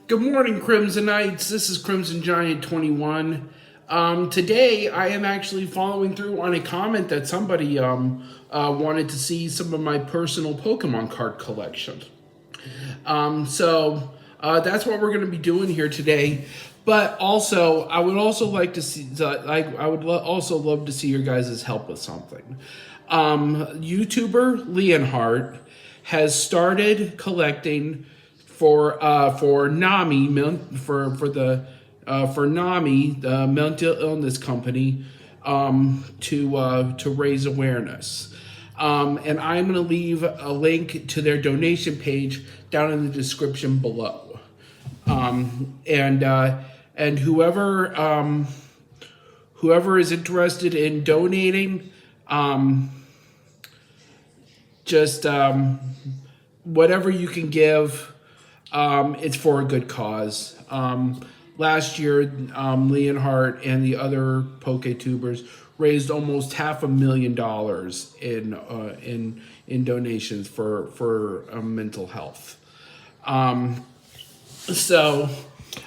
Good morning, Crimsonites. This is Crimson Giant 21. Today, I am actually following through on a comment that somebody wanted to see some of my personal Pokemon card collection. That's what we're going to be doing here today. But also, I would also like to see, also love to see your guys' help with something. YouTuber Leonhardt has started collecting for NAMI for NAMI, the mental illness company, to raise awareness. And I'm going to leave a link to their donation page down in the description below. And whoever is interested in donating, whatever you can give, it's for a good cause. Last year, Leonhardt and the other PokeTubers raised almost $500,000 in donations for mental health. So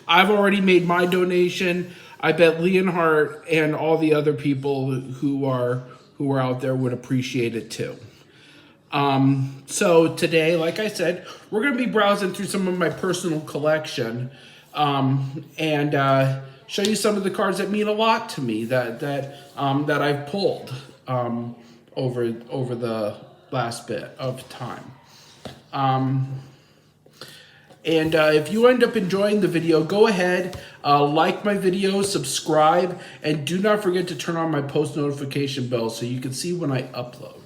I've already made my donation. I bet Leonhardt and all the other people who are out there would appreciate it too. So today, like I said, we're going to be browsing through some of my personal collection, and show you some of the cards that mean a lot to me that I've pulled, over the last bit of time. If you end up enjoying the video, go ahead, like my video, subscribe, and do not forget to turn on my post notification bell so you can see when I upload.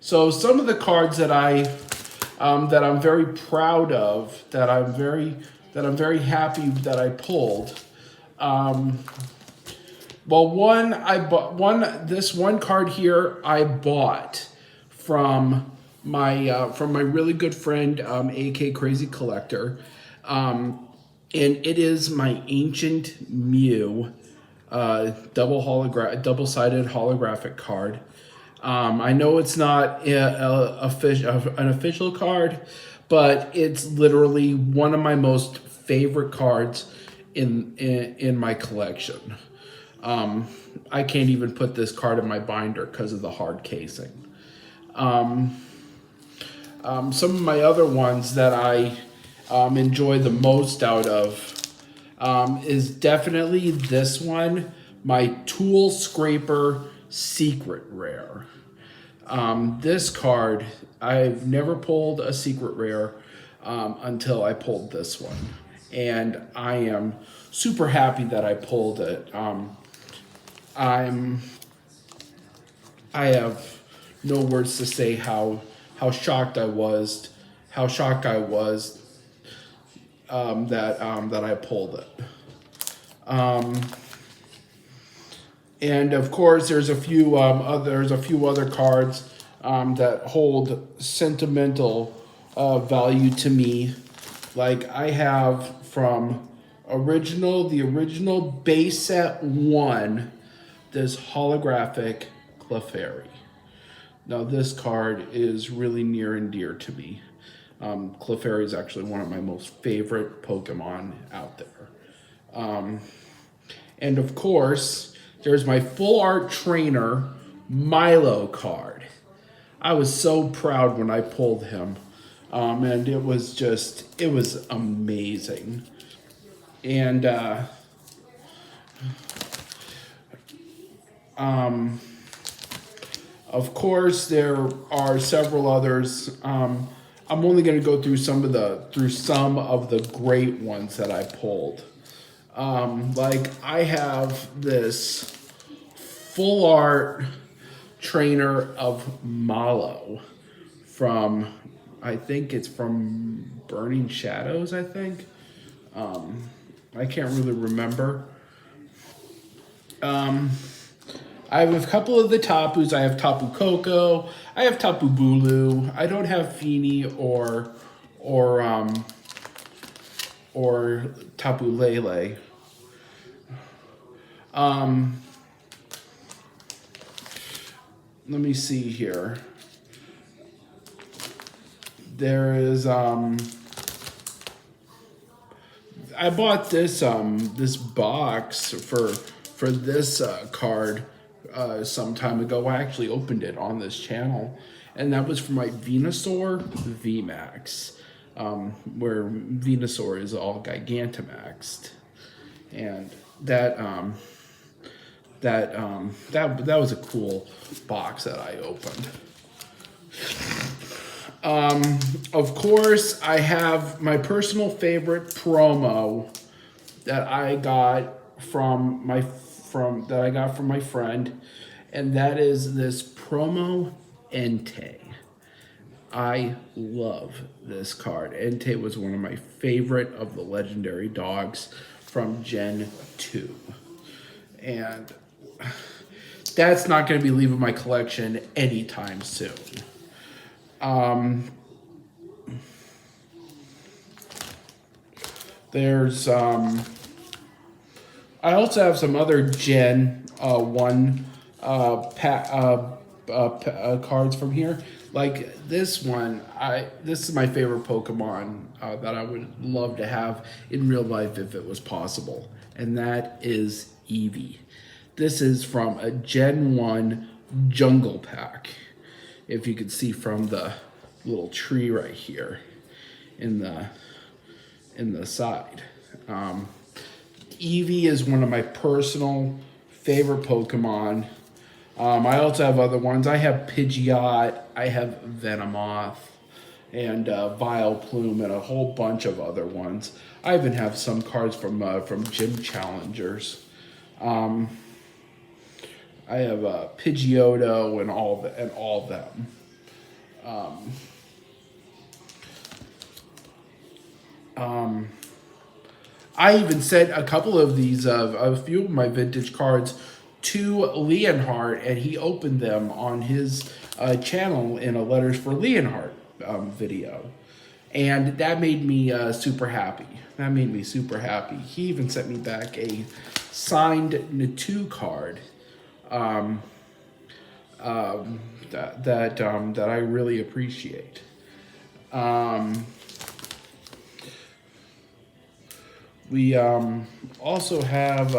So some of the cards that that I'm very proud of, that I'm very happy that I pulled. This one card here I bought from my really good friend, AK Crazy Collector, and it is my Ancient Mew double-sided holographic card. I know it's not an official card, but it's literally one of my most favorite cards in my collection. I can't even put this card in my binder because of the hard casing. Some of my other ones that I enjoy the most out of is definitely this one, my Tool Scraper Secret Rare. This card, I've never pulled a secret rare until I pulled this one, and I am super happy that I pulled it. I have no words to say how shocked I was that I pulled it. And of course, there's a few other cards that hold sentimental value to me. Like I have from the original base set 1, this Holographic Clefairy. Now this card is really near and dear to me. Clefairy is actually one of my most favorite Pokemon out there. And of course, there's my full art trainer Milo card. I was so proud when I pulled him. And it was amazing. And of course there are several others. I'm only going to go through some of the great ones that I pulled. Like I have this full art trainer of Mallow from, I think it's from Burning Shadows, I think. I can't really remember. I have a couple of the Tapus. I have Tapu Koko. I have Tapu Bulu. I don't have Feeny or Tapu Lele. Let me see here. There is I bought this this box for this card some time ago. I actually opened it on this channel, and that was for my Venusaur VMAX, where Venusaur is all Gigantamaxed, and that that was a cool box that I opened. Of course, I have my personal favorite promo that I got from my friend, and that is this promo Entei. I love this card. Entei was one of my favorite of the legendary dogs from Gen 2. And that's not going to be leaving my collection anytime soon. There's I also have some other Gen 1 cards from here. Like this one, this is my favorite Pokemon that I would love to have in real life if it was possible, and that is Eevee. This is from a Gen 1 Jungle Pack. If you can see from the little tree right here in the side. Eevee is one of my personal favorite Pokemon. I also have other ones. I have Pidgeot, I have Venomoth, and Vileplume, and a whole bunch of other ones. I even have some cards from Gym Challengers. I have Pidgeotto and all of them. I even sent a couple of these, a few of my vintage cards to Leonhardt, and he opened them on his channel in a Letters for Leonhardt video. And that made me super happy. That made me super happy. He even sent me back a signed Natu card that I really appreciate. We also have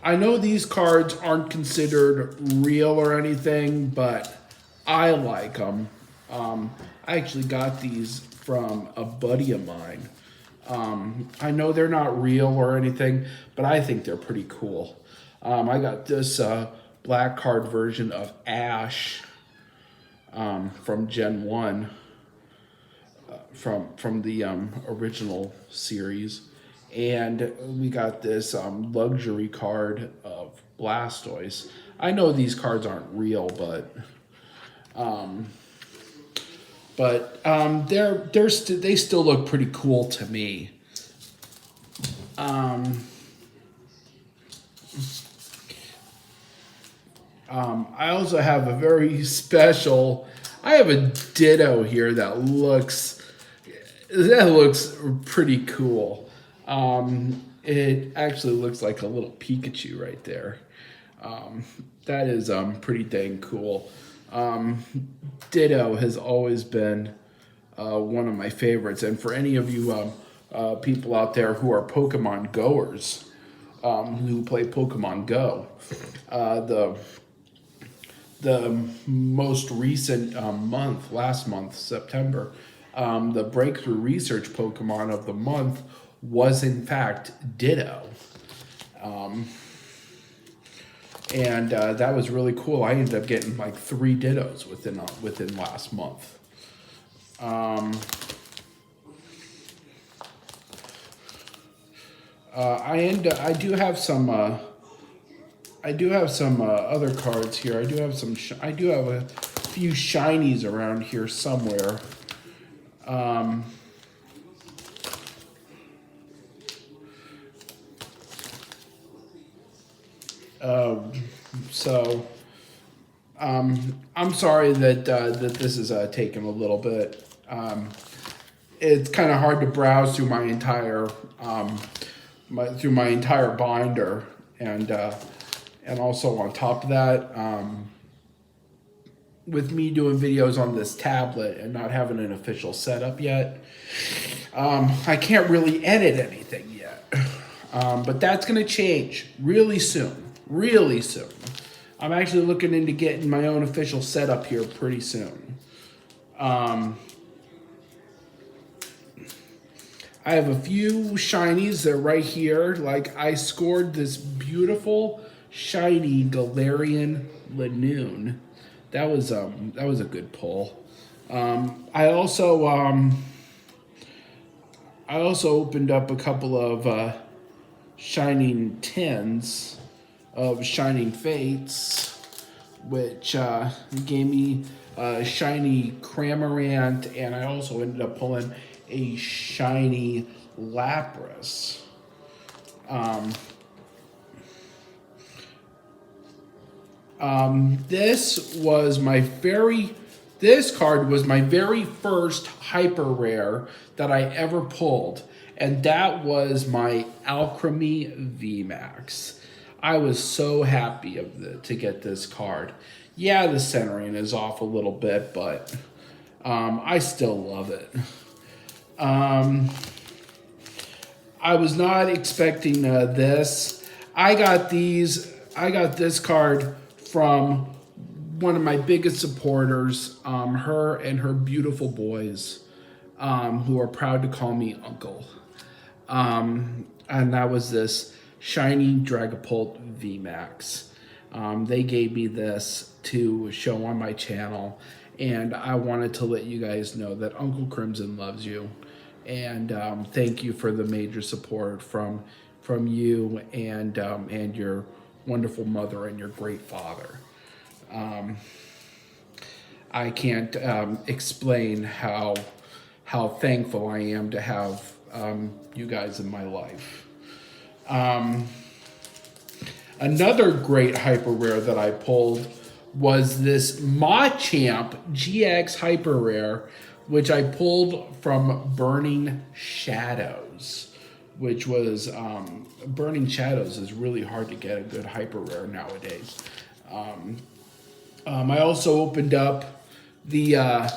I know these cards aren't considered real or anything, but I like them. I actually got these from a buddy of mine. I know they're not real or anything, but I think they're pretty cool. I got this black card version of Ash from Gen 1 from the original series. And we got this luxury card of Blastoise. I know these cards aren't real, but they still look pretty cool to me. I also have a very special. I have a Ditto here that looks pretty cool. It actually looks like a little Pikachu right there. That is pretty dang cool. Ditto has always been one of my favorites, and for any of you people out there who are Pokemon goers, who play Pokemon Go, the most recent month, last month, September, the Breakthrough Research Pokemon of the month was in fact Ditto. And that was really cool. I ended up getting like 3 Dittos within last month. I do have some other cards here. I do have a few shinies around here somewhere. I'm sorry that this is taking a little bit. It's kind of hard to browse through my entire binder, and also on top of that, with me doing videos on this tablet and not having an official setup yet, I can't really edit anything yet. But that's going to change really soon. Really soon. I'm actually looking into getting my own official setup here pretty soon. I have a few shinies. They're right here. Like, I scored this beautiful shiny Galarian Lanoon. That was a good pull. I also opened up a couple of Shining Tins of Shining Fates, which gave me a shiny Cramorant, and I also ended up pulling a shiny Lapras. This card was my very first hyper rare that I ever pulled, and that was my Alchemy VMAX. I was so happy to get this card. Yeah, the centering is off a little bit, but I still love it. I was not expecting this. I got this card from one of my biggest supporters, her and her beautiful boys, who are proud to call me uncle. And that was this shiny Dragapult VMAX. They gave me this to show on my channel, and I wanted to let you guys know that Uncle Crimson loves you, and thank you for the major support from you and your wonderful mother and your great father. I can't explain how thankful I am to have you guys in my life. Another great hyper rare that I pulled was this Machamp GX hyper rare, which I pulled from Burning Shadows, which was Burning Shadows is really hard to get a good hyper rare nowadays. I also opened up the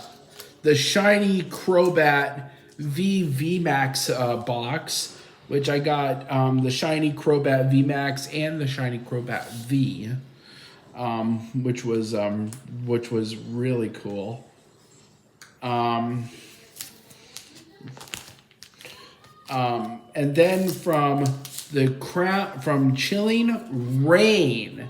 shiny Crobat VMAX box, which I got the shiny Crobat VMAX and the shiny Crobat V, which was really cool. And then from Chilling Rain,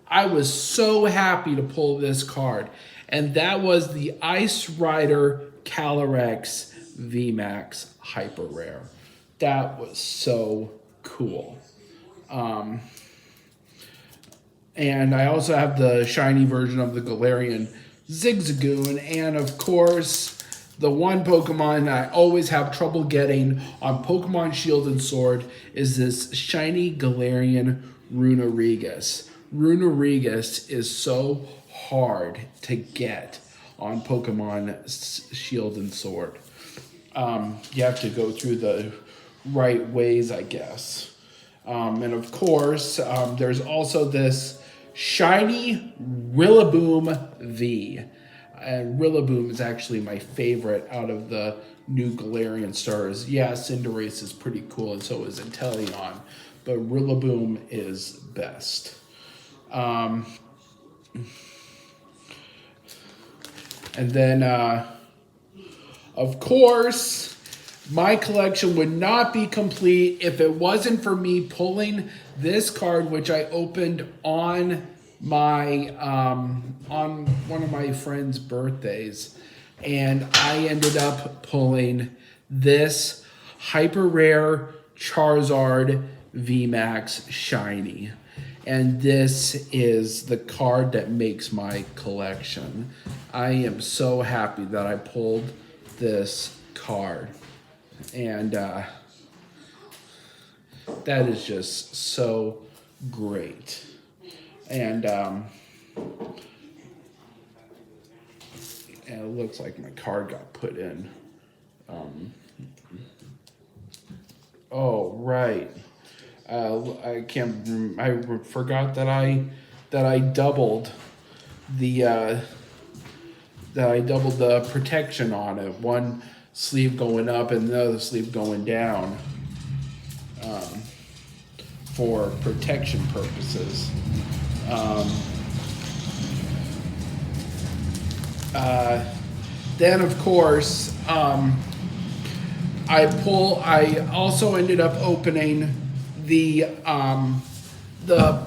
I was so happy to pull this card, and that was the Ice Rider Calyrex VMAX hyper rare. That was so cool. And I also have the shiny version of the Galarian Zigzagoon, and of course, the one Pokemon I always have trouble getting on Pokemon Shield and Sword is this shiny Galarian Runerigus. Runerigus is so hard to get on Pokemon Shield and Sword. You have to go through the right ways, I guess. And of course, there's also this shiny Rillaboom V. And Rillaboom is actually my favorite out of the new Galarian stars. Yeah, Cinderace is pretty cool, and so is Inteleon, but Rillaboom is best. And then, of course, my collection would not be complete if it wasn't for me pulling this card, which I opened on my on one of my friends' birthdays, and I ended up pulling this hyper rare Charizard VMAX shiny. And this is the card that makes my collection. I am so happy that I pulled this card. And that is just so great. And it looks like my card got put in. Oh, right. I forgot that I doubled the that I doubled the protection on it. One sleeve going up and the other sleeve going down for protection purposes. Then of course, I also ended up opening the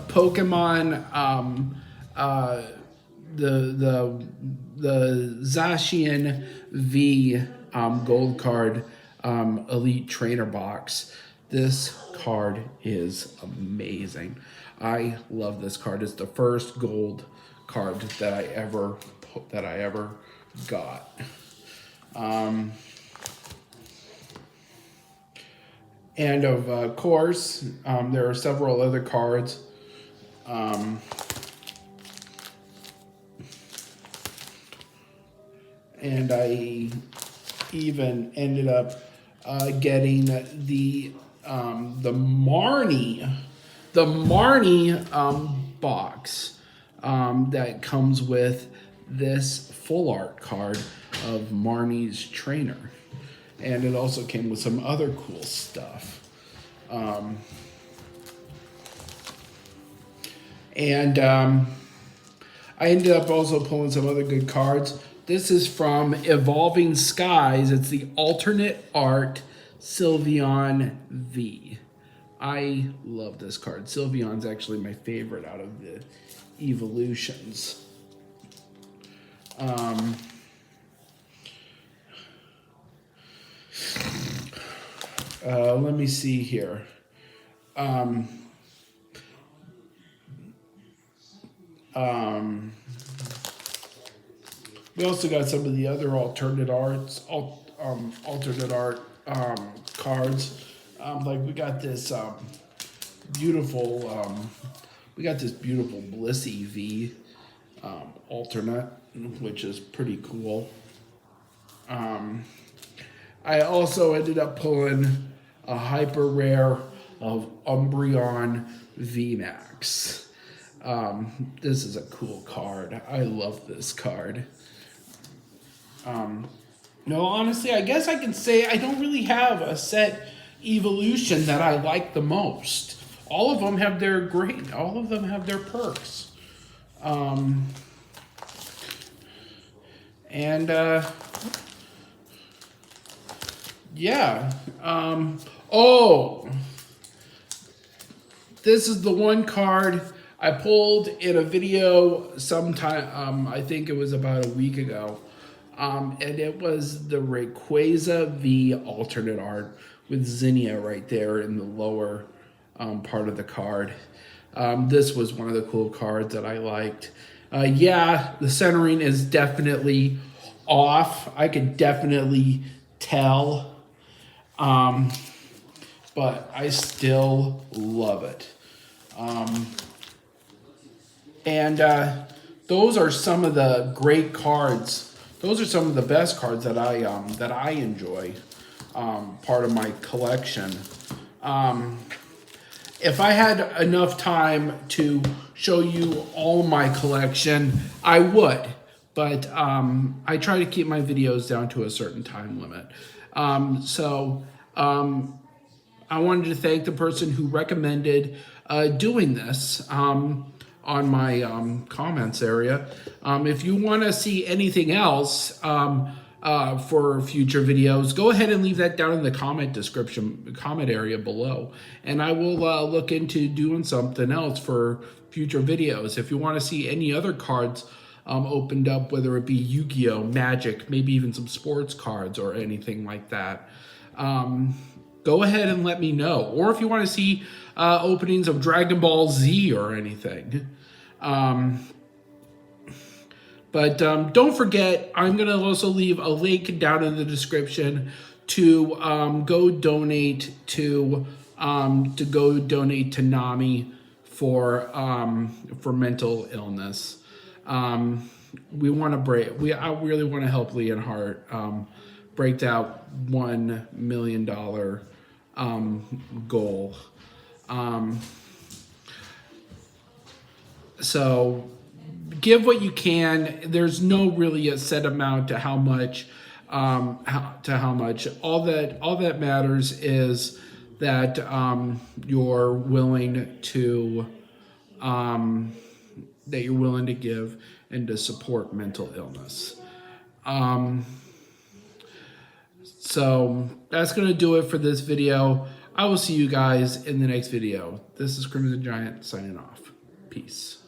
Pokemon the Zacian V gold card elite trainer box. This card is amazing. I love this card. It's the first gold card that I ever got. And of course, there are several other cards. And I even ended up getting the Marnie box that comes with this full art card of Marnie's trainer. And it also came with some other cool stuff. I ended up also pulling some other good cards. This is from Evolving Skies. It's the alternate art Sylveon V. I love this card. Sylveon's actually my favorite out of the evolutions. Let me see here. We also got some of the other alternate art cards. Like we got this beautiful Bliss Eevee alternate, which is pretty cool. I also ended up pulling a hyper rare of Umbreon VMAX. This is a cool card. I love this card. No, honestly, I guess I can say I don't really have a set evolution that I like the most. All of them have their all of them have their perks. Yeah. Oh, this is the one card I pulled in a video sometime, I think it was about a week ago. And it was the Rayquaza V alternate art with Zinnia right there in the lower part of the card. This was one of the cool cards that I liked. Yeah, the centering is definitely off. I could definitely tell. But I still love it. Those are some of the great cards. Those are some of the best cards that I enjoy, part of my collection. If I had enough time to show you all my collection, I would. But I try to keep my videos down to a certain time limit. I wanted to thank the person who recommended doing this on my comments area. If you want to see anything else for future videos, go ahead and leave that down in the comment area below, and I will look into doing something else for future videos. If you want to see any other cards opened up, whether it be Yu-Gi-Oh, Magic, maybe even some sports cards or anything like that, go ahead and let me know. Or if you want to see openings of Dragon Ball Z or anything. Don't forget, I'm going to also leave a link down in the description to go donate to NAMI for mental illness. I really want to help Leonhardt break that $1 million goal. So give what you can. There's no really a set amount to how much. How much. All that matters is that you're willing to give and to support mental illness. So that's going to do it for this video. I will see you guys in the next video. This is Crimson Giant signing off. Peace.